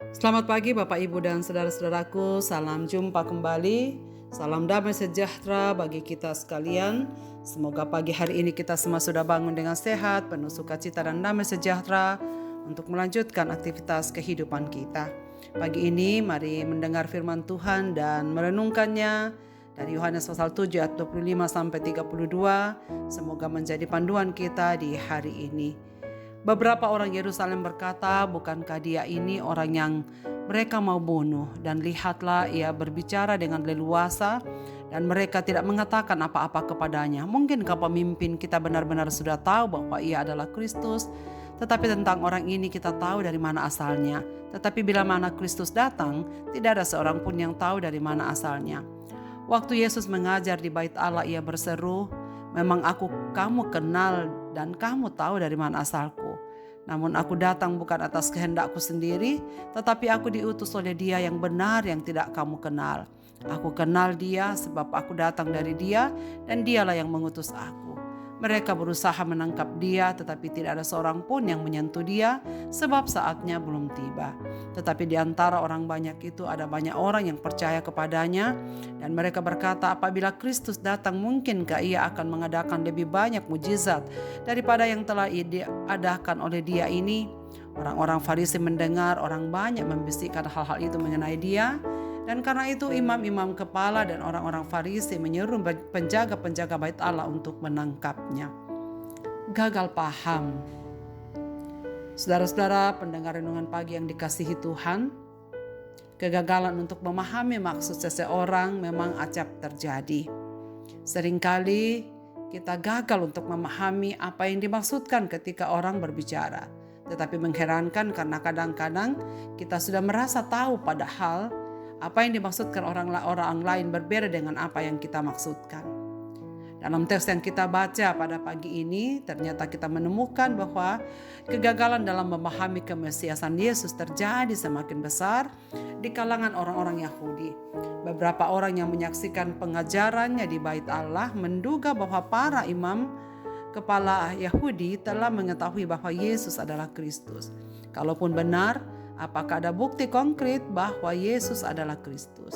Selamat pagi Bapak Ibu dan saudara-saudaraku, salam jumpa kembali, salam damai sejahtera bagi kita sekalian. Semoga pagi hari ini kita semua sudah bangun dengan sehat, penuh sukacita dan damai sejahtera untuk melanjutkan aktivitas kehidupan kita. Pagi ini mari mendengar firman Tuhan dan merenungkannya dari Yohanes pasal 7 ayat 25 sampai 32. Semoga menjadi panduan kita di hari ini. Beberapa orang Yerusalem berkata, bukankah dia ini orang yang mereka mau bunuh? Dan lihatlah, ia berbicara dengan leluasa dan mereka tidak mengatakan apa-apa kepadanya. Mungkinkah pemimpin kita benar-benar sudah tahu bahwa ia adalah Kristus? Tetapi tentang orang ini kita tahu dari mana asalnya. Tetapi bila mana Kristus datang, tidak ada seorang pun yang tahu dari mana asalnya. Waktu Yesus mengajar di Bait Allah, ia berseru, "Memang kamu kenal dan kamu tahu dari mana asalku. Namun aku datang bukan atas kehendakku sendiri, tetapi aku diutus oleh Dia yang benar yang tidak kamu kenal. Aku kenal Dia sebab aku datang dari Dia dan Dialah yang mengutus aku." Mereka berusaha menangkap Dia, tetapi tidak ada seorang pun yang menyentuh Dia, sebab saatnya belum tiba. Tetapi di antara orang banyak itu ada banyak orang yang percaya kepadanya, dan mereka berkata, apabila Kristus datang, mungkinkah Ia akan mengadakan lebih banyak mujizat daripada yang telah diadakan oleh Dia ini? Orang-orang Farisi mendengar orang banyak membisikkan hal-hal itu mengenai Dia, dan karena itu imam-imam kepala dan orang-orang Farisi menyuruh penjaga-penjaga Bait Allah untuk menangkapnya. Gagal paham. Saudara-saudara pendengar renungan pagi yang dikasihi Tuhan, kegagalan untuk memahami maksud seseorang memang acap terjadi. Seringkali kita gagal untuk memahami apa yang dimaksudkan ketika orang berbicara. Tetapi mengherankan karena kadang-kadang kita sudah merasa tahu, padahal apa yang dimaksudkan orang lain berbeda dengan apa yang kita maksudkan. Dalam teks yang kita baca pada pagi ini, ternyata kita menemukan bahwa kegagalan dalam memahami kemesiasan Yesus terjadi semakin besar di kalangan orang-orang Yahudi. Beberapa orang yang menyaksikan pengajarannya di Bait Allah menduga bahwa para imam kepala Yahudi telah mengetahui bahwa Yesus adalah Kristus. Kalaupun benar, apakah ada bukti konkret bahwa Yesus adalah Kristus?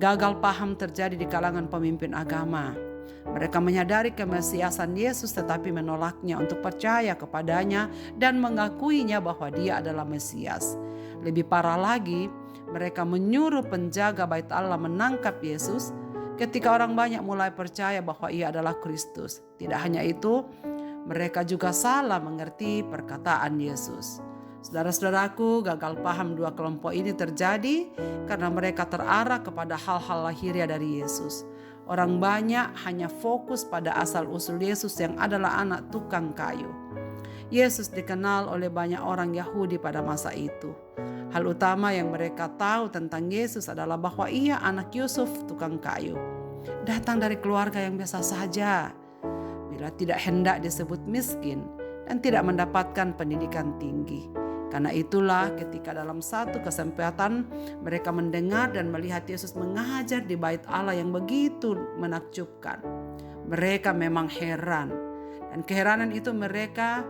Gagal paham terjadi di kalangan pemimpin agama. Mereka menyadari kemesiasan Yesus tetapi menolaknya untuk percaya kepadanya dan mengakuinya bahwa Dia adalah Mesias. Lebih parah lagi, mereka menyuruh penjaga Bait Allah menangkap Yesus ketika orang banyak mulai percaya bahwa Ia adalah Kristus. Tidak hanya itu, mereka juga salah mengerti perkataan Yesus. Saudara-saudaraku, gagal paham dua kelompok ini terjadi karena mereka terarah kepada hal-hal lahiriah dari Yesus. Orang banyak hanya fokus pada asal-usul Yesus yang adalah anak tukang kayu. Yesus dikenal oleh banyak orang Yahudi pada masa itu. Hal utama yang mereka tahu tentang Yesus adalah bahwa Ia anak Yusuf tukang kayu, datang dari keluarga yang biasa saja, bila tidak hendak disebut miskin, dan tidak mendapatkan pendidikan tinggi. Karena itulah ketika dalam satu kesempatan mereka mendengar dan melihat Yesus mengajar di Bait Allah yang begitu menakjubkan, mereka memang heran. Dan keheranan itu mereka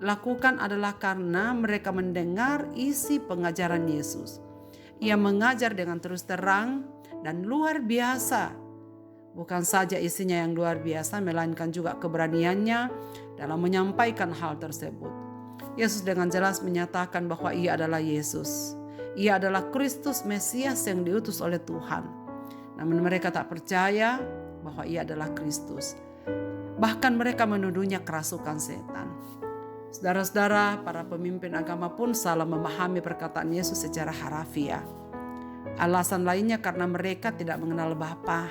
lakukan adalah karena mereka mendengar isi pengajaran Yesus. Ia mengajar dengan terus terang dan luar biasa. Bukan saja isinya yang luar biasa, melainkan juga keberaniannya dalam menyampaikan hal tersebut. Yesus dengan jelas menyatakan bahwa Ia adalah Yesus. Ia adalah Kristus Mesias yang diutus oleh Tuhan. Namun mereka tak percaya bahwa Ia adalah Kristus. Bahkan mereka menuduhnya kerasukan setan. Saudara-saudara, para pemimpin agama pun salah memahami perkataan Yesus secara harafiah. Alasan lainnya karena mereka tidak mengenal Bapa.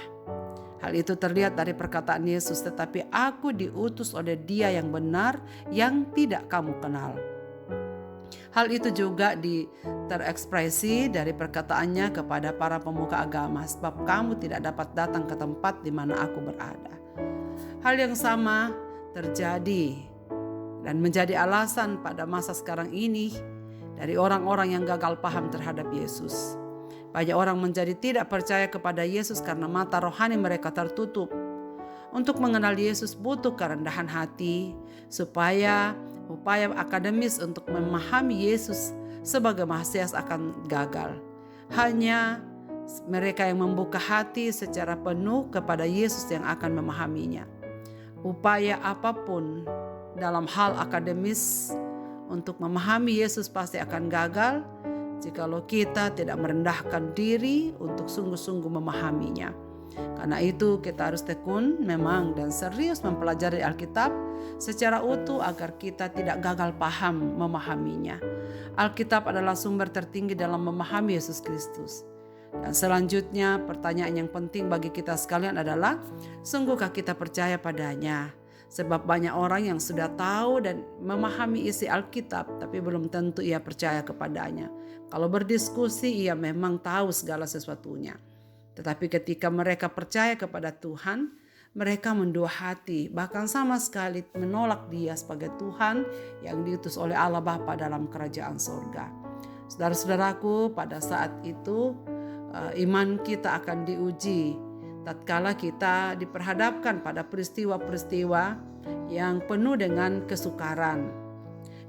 Hal itu terlihat dari perkataan Yesus, tetapi aku diutus oleh Dia yang benar yang tidak kamu kenal. Hal itu juga terekspresi dari perkataannya kepada para pemuka agama, sebab kamu tidak dapat datang ke tempat di mana aku berada. Hal yang sama terjadi dan menjadi alasan pada masa sekarang ini dari orang-orang yang gagal paham terhadap Yesus. Banyak orang menjadi tidak percaya kepada Yesus karena mata rohani mereka tertutup. Untuk mengenal Yesus butuh kerendahan hati, supaya upaya akademis untuk memahami Yesus sebagai Mesias akan gagal. Hanya mereka yang membuka hati secara penuh kepada Yesus yang akan memahaminya. Upaya apapun dalam hal akademis untuk memahami Yesus pasti akan gagal jikalau kita tidak merendahkan diri untuk sungguh-sungguh memahaminya. Karena itu kita harus tekun memang dan serius mempelajari Alkitab secara utuh agar kita tidak gagal paham memahaminya. Alkitab adalah sumber tertinggi dalam memahami Yesus Kristus. Dan selanjutnya pertanyaan yang penting bagi kita sekalian adalah, sungguhkah kita percaya padanya? Sebab banyak orang yang sudah tahu dan memahami isi Alkitab tapi belum tentu ia percaya kepadanya. Kalau berdiskusi ia memang tahu segala sesuatunya. Tetapi ketika mereka percaya kepada Tuhan, mereka mendua hati, bahkan sama sekali menolak Dia sebagai Tuhan yang diutus oleh Allah Bapa dalam kerajaan surga. Saudara-saudaraku, pada saat itu iman kita akan diuji tatkala kita diperhadapkan pada peristiwa-peristiwa yang penuh dengan kesukaran.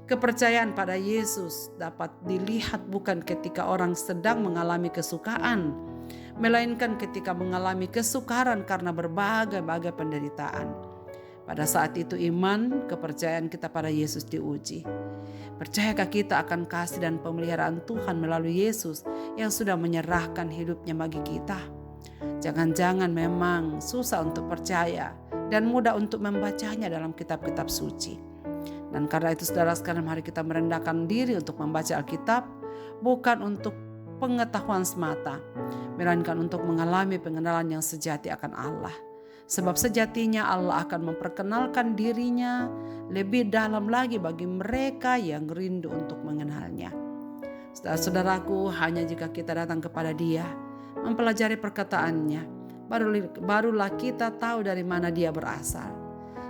Kepercayaan pada Yesus dapat dilihat bukan ketika orang sedang mengalami kesukaan, melainkan ketika mengalami kesukaran karena berbagai-bagai penderitaan. Pada saat itu iman, kepercayaan kita pada Yesus diuji. Percayakah kita akan kasih dan pemeliharaan Tuhan melalui Yesus yang sudah menyerahkan hidupnya bagi kita? Jangan-jangan memang susah untuk percaya dan mudah untuk membacanya dalam kitab-kitab suci. Dan karena itu saudara sekalian, mari kita merendahkan diri untuk membaca Alkitab, bukan untuk pengetahuan semata, melainkan untuk mengalami pengenalan yang sejati akan Allah. Sebab sejatinya Allah akan memperkenalkan dirinya lebih dalam lagi bagi mereka yang rindu untuk mengenalnya. Saudara-saudaraku, hanya jika kita datang kepada Dia, mempelajari perkataannya, barulah kita tahu dari mana Dia berasal.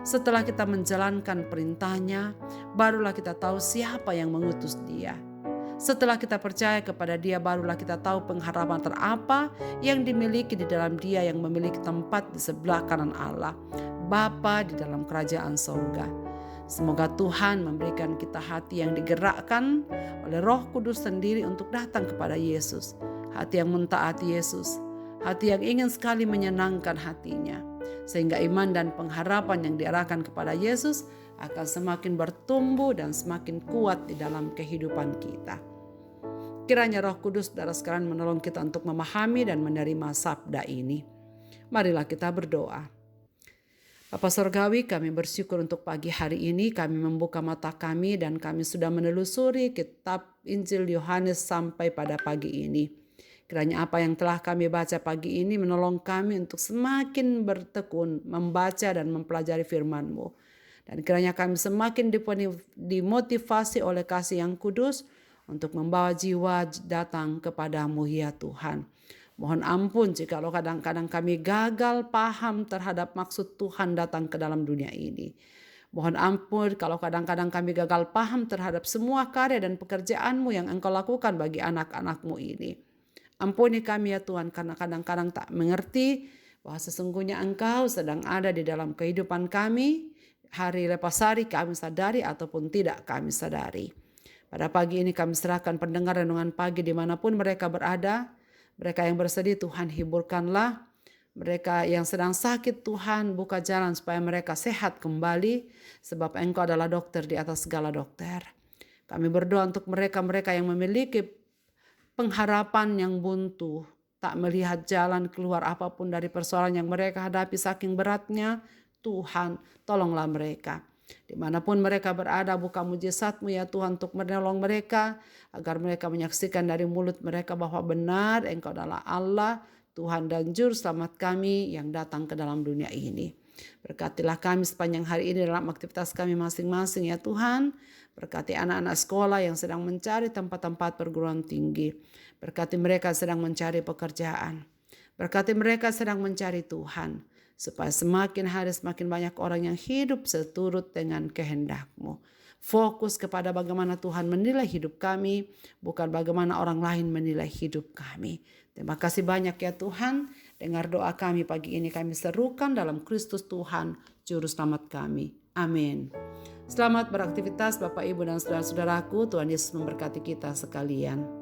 Setelah kita menjalankan perintahnya, barulah kita tahu siapa yang mengutus Dia. Setelah kita percaya kepada Dia, barulah kita tahu pengharapan terapa yang dimiliki di dalam Dia yang memiliki tempat di sebelah kanan Allah, Bapa di dalam kerajaan surga. Semoga Tuhan memberikan kita hati yang digerakkan oleh Roh Kudus sendiri untuk datang kepada Yesus. Hati yang mentaati Yesus, hati yang ingin sekali menyenangkan hatinya. Sehingga iman dan pengharapan yang diarahkan kepada Yesus akan semakin bertumbuh dan semakin kuat di dalam kehidupan kita. Kiranya Roh Kudus saudara sekalian menolong kita untuk memahami dan menerima sabda ini. Marilah kita berdoa. Bapa Surgawi, kami bersyukur untuk pagi hari ini kami membuka mata kami dan kami sudah menelusuri kitab Injil Yohanes sampai pada pagi ini. Kiranya apa yang telah kami baca pagi ini menolong kami untuk semakin bertekun membaca dan mempelajari firman-Mu. Dan kiranya kami semakin dimotivasi oleh kasih yang kudus untuk membawa jiwa datang kepadamu ya Tuhan. Mohon ampun jikalau kadang-kadang kami gagal paham terhadap maksud Tuhan datang ke dalam dunia ini. Mohon ampun kalau kadang-kadang kami gagal paham terhadap semua karya dan pekerjaan-Mu yang Engkau lakukan bagi anak-anak-Mu ini. Ampuni kami ya Tuhan karena kadang-kadang tak mengerti bahwa sesungguhnya Engkau sedang ada di dalam kehidupan kami. Hari lepas hari kami sadari ataupun tidak kami sadari. Pada pagi ini kami serahkan pendengar renungan pagi dimanapun mereka berada. Mereka yang bersedih Tuhan hiburkanlah. Mereka yang sedang sakit Tuhan buka jalan supaya mereka sehat kembali. Sebab Engkau adalah dokter di atas segala dokter. Kami berdoa untuk mereka-mereka yang memiliki pengharapan yang buntu. Tak melihat jalan keluar apapun dari persoalan yang mereka hadapi saking beratnya. Tuhan tolonglah mereka. Dimanapun mereka berada, buka mujizat-Mu ya Tuhan untuk menolong mereka, agar mereka menyaksikan dari mulut mereka bahwa benar Engkau adalah Allah, Tuhan dan Juru Selamat kami yang datang ke dalam dunia ini. Berkatilah kami sepanjang hari ini dalam aktivitas kami masing-masing ya Tuhan. Berkati anak-anak sekolah yang sedang mencari tempat-tempat perguruan tinggi. Berkati mereka sedang mencari pekerjaan. Berkati mereka sedang mencari Tuhan. Supaya semakin hari semakin banyak orang yang hidup seturut dengan kehendak-Mu. Fokus kepada bagaimana Tuhan menilai hidup kami, bukan bagaimana orang lain menilai hidup kami. Terima kasih banyak ya Tuhan. Dengar doa kami pagi ini kami serukan dalam Kristus Tuhan, Juru Selamat kami. Amin. Selamat beraktivitas Bapak Ibu dan saudara-saudaraku. Tuhan Yesus memberkati kita sekalian.